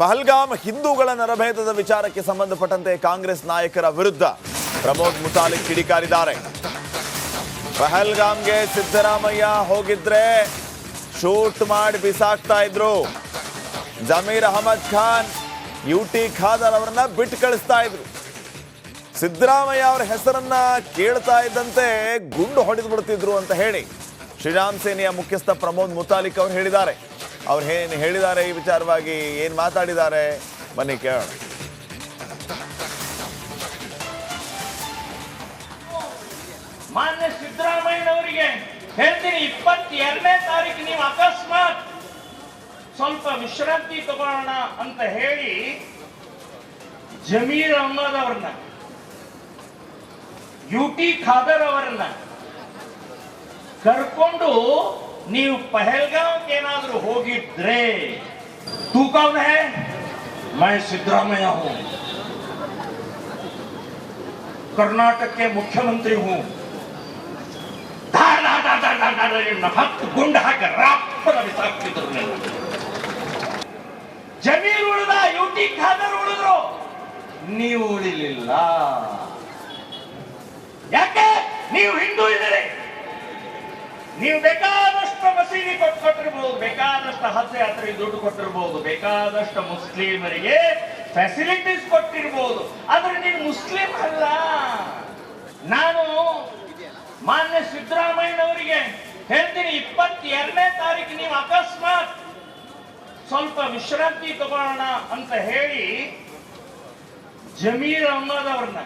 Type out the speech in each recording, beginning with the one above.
ಪಹಲ್ಗಾಮ್ ಹಿಂದೂಗಳ ನರಭೇದದ ವಿಚಾರಕ್ಕೆ ಸಂಬಂಧಪಟ್ಟಂತೆ ಕಾಂಗ್ರೆಸ್ ನಾಯಕರ ವಿರುದ್ಧ ಪ್ರಮೋದ್ ಮುತಾಲಿಕ್ ಕಿಡಿಕಾರಿದ್ದಾರೆ. ಪಹಲ್ಗಾಮ್ಗೆ ಸಿದ್ದರಾಮಯ್ಯ ಹೋಗಿದ್ರೆ ಶೂಟ್ ಮಾಡಿ ಬಿಸಾಕ್ತಾ ಇದ್ರು. ಜಮೀರ್ ಅಹಮದ್ ಖಾನ್, ಯುಟಿ ಖಾದರ್ ಅವರನ್ನ ಬಿಟ್ಟು ಕಳಿಸ್ತಾ ಇದ್ರು. ಸಿದ್ದರಾಮಯ್ಯ ಅವರ ಹೆಸರನ್ನ ಕೇಳ್ತಾ ಇದ್ದಂತೆ ಗುಂಡು ಹೊಡೆದು ಬಿಡ್ತಿದ್ರು ಅಂತ ಹೇಳಿ ಶ್ರೀರಾಮ್ ಸೇನೆಯ ಮುಖ್ಯಸ್ಥ ಪ್ರಮೋದ್ ಮುತಾಲಿಕ್ ಅವರು ಹೇಳಿದ್ದಾರೆ. ಅವ್ರು ಏನು ಹೇಳಿದ್ದಾರೆ, ಈ ವಿಚಾರವಾಗಿ ಏನು ಮಾತಾಡಿದ್ದಾರೆ, ಬನ್ನಿ ಕೇಳೋಣ. ಮಾನ್ಯ ಸಿದ್ದರಾಮಯ್ಯನವರಿಗೆ ಹೇಳ್ತೀನಿ, 22ನೇ ತಾರೀಕು ನೀವು ಅಕಸ್ಮಾತ್ ಸ್ವಲ್ಪ ವಿಶ್ರಾಂತಿ ತಗೊಳ್ಳೋಣ ಅಂತ ಹೇಳಿ ಜಮೀರ್ ಅಹಮದ್ ಅವರನ್ನ, ಯುಟಿ ಖಾದರ್ ಅವರನ್ನ ಕರ್ಕೊಂಡು ನೀವು ಪಹಲ್ಗಾಂವ್ಗೆ ಏನಾದ್ರೂ ಹೋಗಿದ್ರೆ, तू कौन है? मैं सिद्धरामैया हूं, कर्नाटक के मुख्यमंत्री हूं. ಹತ್ತು ಗುಂಡು ಹಾಕಿ ರಾಪ್ಪನ ಬಿಸಾಕ್ತಿದ್ರು. ಜಮೀರ್ ಉಳಿದ, ಯುಟಿ ಖಾದರ್ ಉಳಿದ್ರು, ನೀವು ಉಳಿಲಿಲ್ಲ. ಯಾಕೆ? ನೀವು ಹಿಂದೂ ಇದ್ದೀರಿ. ನೀವು ಬೇಕಾದಷ್ಟು ಮಸೀದಿ ಕೊಟ್ಟಿರ್ಬಹುದು, ಬೇಕಾದಷ್ಟು ಹಜ್ ಯಾತ್ರೆಗೆ ದುಡ್ಡು ಕೊಟ್ಟಿರ್ಬಹುದು, ಬೇಕಾದಷ್ಟು ಮುಸ್ಲಿಮರಿಗೆ ಫೆಸಿಲಿಟೀಸ್ ಕೊಟ್ಟಿರ್ಬಹುದು, ಆದ್ರೆ ನೀನು ಮುಸ್ಲಿಂ ಅಲ್ಲ. ನಾನು ಮಾನ್ಯ ಸಿದ್ದರಾಮಯ್ಯನವರಿಗೆ ಹೇಳ್ತೀನಿ, 22ನೇ ತಾರೀಕು ನೀವು ಅಕಸ್ಮಾತ್ ಸ್ವಲ್ಪ ವಿಶ್ರಾಂತಿ ತಗೊಳ್ಳೋಣ ಅಂತ ಹೇಳಿ ಜಮೀರ್ ಅಹಮದ್ ಅವರನ್ನ,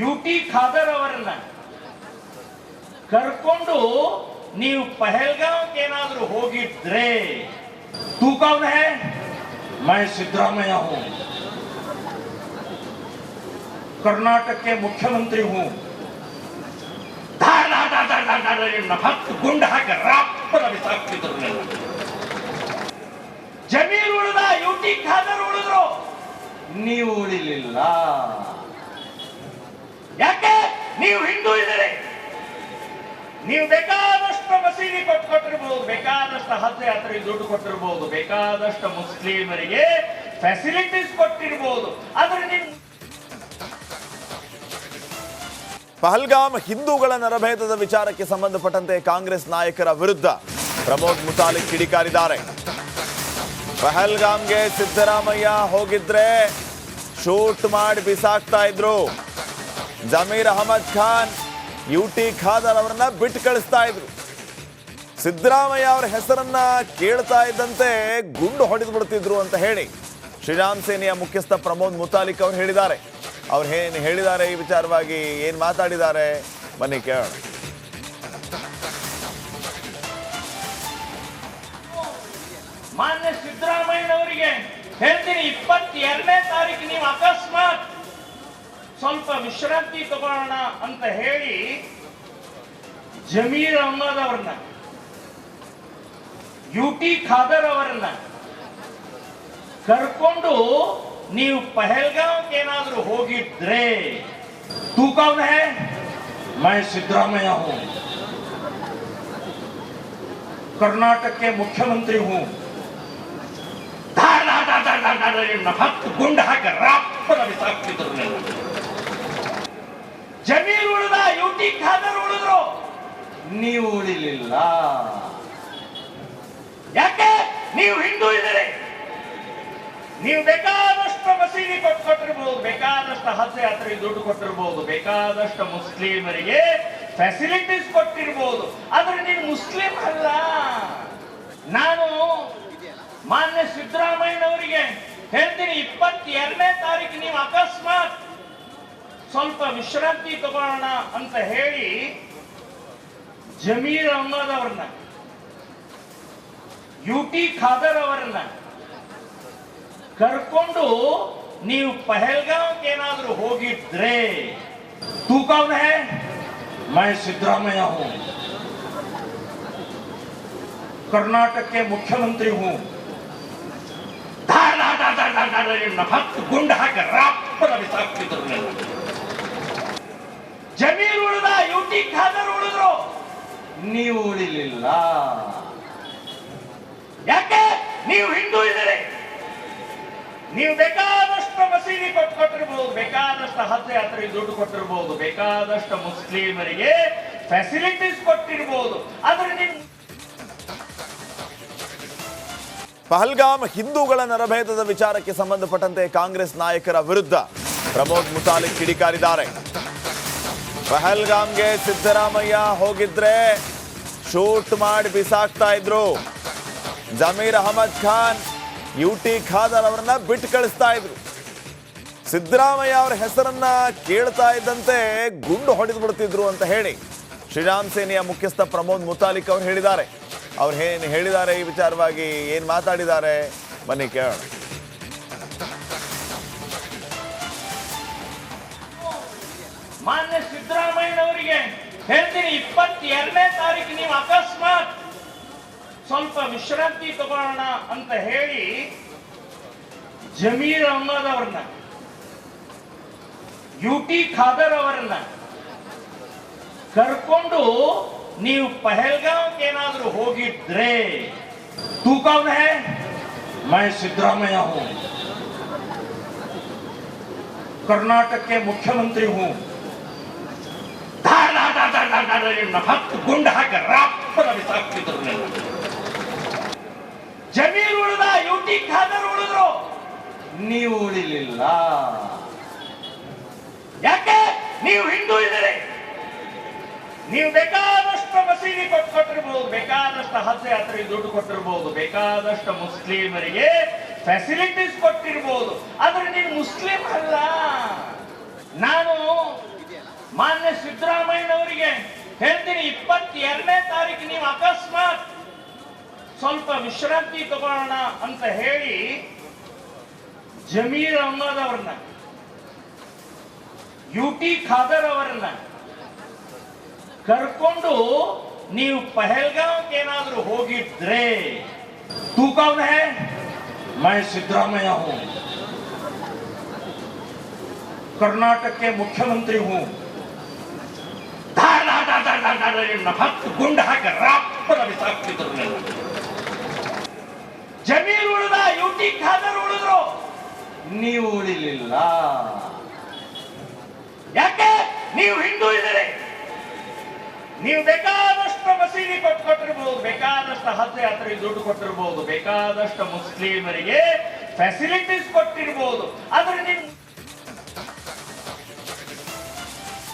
ಯುಟಿ ಖಾದರ್ ಅವರನ್ನ ಕರ್ಕೊಂಡು ನೀವು ಪಹಲ್ಗಾಂವ್ಗೆ ಏನಾದ್ರೂ ಹೋಗಿದ್ರೆ, तू कौन है? मैं सिद्धरामैया हूं, कर्नाटक के मुख्यमंत्री हूं. ಹತ್ತು ಗುಂಡು ಹಾಕಿ ರಾಪ್ಪನ ಬಿಸಾಕ್ತಿದ್ರು. ಜಮೀರ್ ಉಳಿದ, ಯುಟಿ ಖಾದರ್ ಉಳಿದ್ರು, ನೀವು ಉಳಿಲಿಲ್ಲ. ಯಾಕೆ? ನೀವು ಹಿಂದೂ ಇದ್ದೀರಿ. ನೀವು ಬೇಕಾದಷ್ಟು ಮಸೀದಿ ಕೊಟ್ಟಿರ್ಬಹುದು, ಬೇಕಾದಷ್ಟು ಹಜ್ ಯಾತ್ರೆಗೆ ದುಡ್ಡು ಕೊಟ್ಟಿರ್ಬಹುದು, ಬೇಕಾದಷ್ಟು ಮುಸ್ಲಿಮರಿಗೆ ಫೆಸಿಲಿಟೀಸ್ ಕೊಟ್ಟಿರ್ಬಹುದು, ಆದ್ರೆ ನೀವು ಪಹಲ್ಗಾಮ್ ಹಿಂದೂಗಳ ನರಭೇದದ ವಿಚಾರಕ್ಕೆ ಸಂಬಂಧಪಟ್ಟಂತೆ ಕಾಂಗ್ರೆಸ್ ನಾಯಕರ ವಿರುದ್ಧ ಪ್ರಮೋದ್ ಮುತಾಲಿಕ್ ಕಿಡಿಕಾರಿದ್ದಾರೆ. ಪಹಲ್ಗಾಮ್ಗೆ ಸಿದ್ದರಾಮಯ್ಯ ಹೋಗಿದ್ರೆ ಶೂಟ್ ಮಾಡಿ ಬಿಸಾಕ್ತಾ ಇದ್ರು. ಜಮೀರ್ ಅಹಮದ್ ಖಾನ್, ಯುಟಿ ಖಾದರ್ ಅವರನ್ನ ಬಿಟ್ಟು ಕಳಿಸ್ತಾ ಇದ್ರು. ಸಿದ್ದರಾಮಯ್ಯ ಅವರ ಹೆಸರನ್ನ ಕೇಳ್ತಾ ಇದ್ದಂತೆ ಗುಂಡು ಹೊಡೆದು ಬಿಡ್ತಿದ್ರು ಅಂತ ಹೇಳಿ ಶ್ರೀರಾಮ್ ಸೇನೆಯ ಮುಖ್ಯಸ್ಥ ಪ್ರಮೋದ್ ಮುತಾಲಿಕ್ ಅವರು ಹೇಳಿದ್ದಾರೆ. ಅವ್ರು ಏನು ಹೇಳಿದ್ದಾರೆ, ಈ ವಿಚಾರವಾಗಿ ಏನು ಮಾತಾಡಿದ್ದಾರೆ, ಬನ್ನಿ ಕೇಳೋಣ. ಮಾನ್ಯ ಸಿದ್ದರಾಮಯ್ಯನವರಿಗೆ ಹೇಳ್ತೀನಿ, 22ನೇ ತಾರೀಕು ನೀವು ಅಕಸ್ಮಾತ್ ಸ್ವಲ್ಪ ವಿಶ್ರಾಂತಿ ತಗೊಳ್ಳೋಣ ಅಂತ ಹೇಳಿ ಜಮೀರ್ ಅಹಮದ್ ಅವರನ್ನ, ಯುಟಿ ಖಾದರ್ ಅವರನ್ನ ಕರ್ಕೊಂಡು ನೀವು ಪಹಲ್ಗಾಂವ್ಗೆ ಏನಾದ್ರೂ ಹೋಗಿದ್ರೆ, तू कौन है? मैं सिद्धरामैया हूं, कर्नाटक के मुख्यमंत्री हूं. ಹತ್ತು ಗುಂಡು ಹಾಕಿ ರಾಪ್ಪನ ಬಿಸಾಕ್ತಿದ್ರು. ಜಮೀರ್ ಉಳಿದ, ಯುಟಿ ಖಾದರ್ ಉಳಿದ್ರು, ನೀವು ಉಳಿಲಿಲ್ಲ. ಯಾಕೆ? ನೀವು ಹಿಂದೂ ಇದ್ದೀರಿ. ನೀವು ಬೇಕಾದಷ್ಟು ಮಸೀದಿ ಕೊಟ್ಟಿರ್ಬಹುದು, ಬೇಕಾದಷ್ಟು ಹಜ್ ಯಾತ್ರೆಗೆ ದುಡ್ಡು ಕೊಟ್ಟಿರ್ಬಹುದು, ಬೇಕಾದಷ್ಟು ಮುಸ್ಲಿಮರಿಗೆ ಫೆಸಿಲಿಟೀಸ್ ಕೊಟ್ಟಿರ್ಬಹುದು, ಆದ್ರೆ ನೀನು ಮುಸ್ಲಿಂ ಅಲ್ಲ. ನಾನು ಮಾನ್ಯ ಸಿದ್ದರಾಮಯ್ಯನವರಿಗೆ ಹೇಳ್ತೀನಿ, 22ನೇ ತಾರೀಕು ನೀವು ಅಕಸ್ಮಾತ್ ಸ್ವಲ್ಪ ವಿಶ್ರಾಂತಿ ತಗೊಳ್ಳೋಣ ಅಂತ ಹೇಳಿ ಜಮೀರ್ ಅಹಮದ್ ಅವರನ್ನ, ಯುಟಿ ಖಾದರ್ ಅವರನ್ನ ಕರ್ಕೊಂಡು ನೀವು ಪಹಲ್ಗಾಂವ್ಗೆ ಏನಾದ್ರೂ ಹೋಗಿದ್ರೆ, तू कौन है? मैं सिद्धरामैया हूं, कर्नाटक के मुख्यमंत्री हूं. ಹತ್ತು ಗುಂಡು ಹಾಕಿ ರಾಪ್ಪನ ಬಿಸಾಕ್ತಿದ್ರು. ಜಮೀರ್ ಉಳಿದ, ಯುಟಿ ಖಾದರ್ ಉಳಿದ್ರು, ನೀವು ಉಳಿಲಿಲ್ಲ. ಯಾಕೆ? ನೀವು ಹಿಂದೂ ಇದ್ದೀರಿ, ನೀವು ಬೇಕಾದಷ್ಟು ಮಸೀದಿ ಕೊಟ್ಟಿರ್ಬೋದು, ಬೇಕಾದಷ್ಟು ಹಜ್ ಯಾತ್ರೆಗೆ ದುಡ್ಡು ಕೊಟ್ಟಿರ್ಬೋದು, ಬೇಕಾದಷ್ಟು ಮುಸ್ಲಿಮರಿಗೆ ಫೆಸಿಲಿಟೀಸ್ ಕೊಟ್ಟಿರ್ಬೋದು, ಆದ್ರೆ ನೀವು ಪಹಲ್ಗಾಮ್ ಹಿಂದೂಗಳ ನರಭೇದದ ವಿಚಾರಕ್ಕೆ ಸಂಬಂಧಪಟ್ಟಂತೆ ಕಾಂಗ್ರೆಸ್ ನಾಯಕರ ವಿರುದ್ಧ ಪ್ರಮೋದ್ ಮುತಾಲಿಕ್ ಕಿಡಿಕಾರಿದ್ದಾರೆ. ಪಹಲ್ಗಾಮ್ಗೆ ಸಿದ್ದರಾಮಯ್ಯ ಹೋಗಿದ್ರೆ ಶೂಟ್ ಮಾಡಿ ಬಿಸಾಕ್ತಾ ಇದ್ರು. ಜಮೀರ್ ಅಹಮದ್ ಖಾನ್, ಯುಟಿ ಖಾದರ್ ಅವರನ್ನ ಬಿಟ್ಟು ಕಳಿಸ್ತಾ ಇದ್ರು. ಸಿದ್ದರಾಮಯ್ಯ ಅವರ ಹೆಸರನ್ನ ಕೇಳ್ತಾ ಇದ್ದಂತೆ ಗುಂಡು ಹೊಡೆದು ಬಿಡ್ತಿದ್ರು ಅಂತ ಹೇಳಿ ಶ್ರೀರಾಮ್ ಸೇನೆಯ ಮುಖ್ಯಸ್ಥ ಪ್ರಮೋದ್ ಮುತಾಲಿಕ್ ಅವರು ಹೇಳಿದ್ದಾರೆ. ಅವ್ರು ಏನು ಹೇಳಿದ್ದಾರೆ, ಈ ವಿಚಾರವಾಗಿ ಏನು ಮಾತಾಡಿದ್ದಾರೆ, ಬನ್ನಿ ಕೇಳೋಣ. ಮಾನ್ಯ ಸಿದ್ದರಾಮಯ್ಯನವರಿಗೆ ಹೇಳ್ತೀನಿ, 22ನೇ ತಾರೀಕು ನೀವು ಅಕಸ್ಮಾತ್ ಸ್ವಲ್ಪ ವಿಶ್ರಾಂತಿ ತಗೊಳ್ಳೋಣ ಅಂತ ಹೇಳಿ ಜಮೀರ್ ಅಹಮದ್ ಅವರನ್ನ, ಯುಟಿ ಖಾದರ್ ಅವರನ್ನ ಕರ್ಕೊಂಡು ನೀವು ಪಹಲ್ಗಾಂವ್ ಏನಾದ್ರೂ ಹೋಗಿದ್ರೆ, तू कौन है? मैं सिद्धरामैया हूं, कर्नाटक के मुख्यमंत्री हूं. ಹತ್ತು ಗುಂಡು ಹಾಕಿ ರಾಪ್ಪನ ಬಿಸಾಕ್ತಿದ್ರು. ಜಮೀರ್ ಉಳಿದ, ಯುಟಿ ಖಾದರ್ ಉಳಿದ್ರು, ನೀವು ಉಳಿಲಿಲ್ಲ. ಯಾಕೆ? ನೀವು ಹಿಂದೂ ಇದ್ದೀರಿ, ನೀವು ಬೇಕಾದಷ್ಟು ಮಸೀದಿ ಕೊಟ್ಟಿರ್ಬೋದು, ಬೇಕಾದಷ್ಟು ಹಜ್ ಯಾತ್ರೆಗೆ ದುಡ್ಡು ಕೊಟ್ಟಿರ್ಬೋದು, ಬೇಕಾದಷ್ಟು ಮುಸ್ಲಿಮರಿಗೆ ಫೆಸಿಲಿಟೀಸ್ ಕೊಟ್ಟಿರ್ಬೋದು, ಆದ್ರೆ ನೀವು ಮುಸ್ಲಿಂ ಅಲ್ಲ. ನಾನು ಮಾನ್ಯ ಸಿದ್ದರಾಮಯ್ಯನವರಿಗೆ ಹೇಳ್ತೀನಿ, 22ನೇ ತಾರೀಕು ನೀವು ಅಕಸ್ಮಾತ್ ಸ್ವಲ್ಪ ವಿಶ್ರಾಂತಿ ತಗೊಳ್ಳೋಣ ಅಂತ ಹೇಳಿ ಜಮೀರ್ ಅಹಮದ್ ಅವರನ್ನ, ಯುಟಿ ಖಾದರ್ ಅವರನ್ನ ಕರ್ಕೊಂಡು ನೀವು ಪಹಲ್ಗಾಂವ್ ಏನಾದ್ರೂ ಹೋಗಿದ್ರೆ, तू कौन है? मैं सिद्धरामैया हूं, कर्नाटक के मुख्यमंत्री हूं. ಹತ್ತು ಗುಂಡು ಹಾಕಿ ರಾಪ್ಪನ ಬಿಸಾಕ್ತಿದ್ರು. ಜಮೀರ್ ಉಳಿದ, ಯುಟಿ ಖಾದರ್ ಉಳಿದ್ರು, ನೀವು ಉಳಿಲಿಲ್ಲ. ಯಾಕೆ? ನೀವು ಹಿಂದೂ ಇದ್ದೀರಿ, ನೀವು ಬೇಕಾದಷ್ಟು ಮಸೀದಿ ಕೊಟ್ಟಿರ್ಬೋದು, ಬೇಕಾದಷ್ಟು ಹಜ್ ಯಾತ್ರೆಗೆ ದುಡ್ಡು ಕೊಟ್ಟಿರ್ಬೋದು, ಬೇಕಾದಷ್ಟು ಮುಸ್ಲಿಮರಿಗೆ ಫೆಸಿಲಿಟೀಸ್ ಕೊಟ್ಟಿರ್ಬೋದು, ಆದ್ರೆ ನೀವು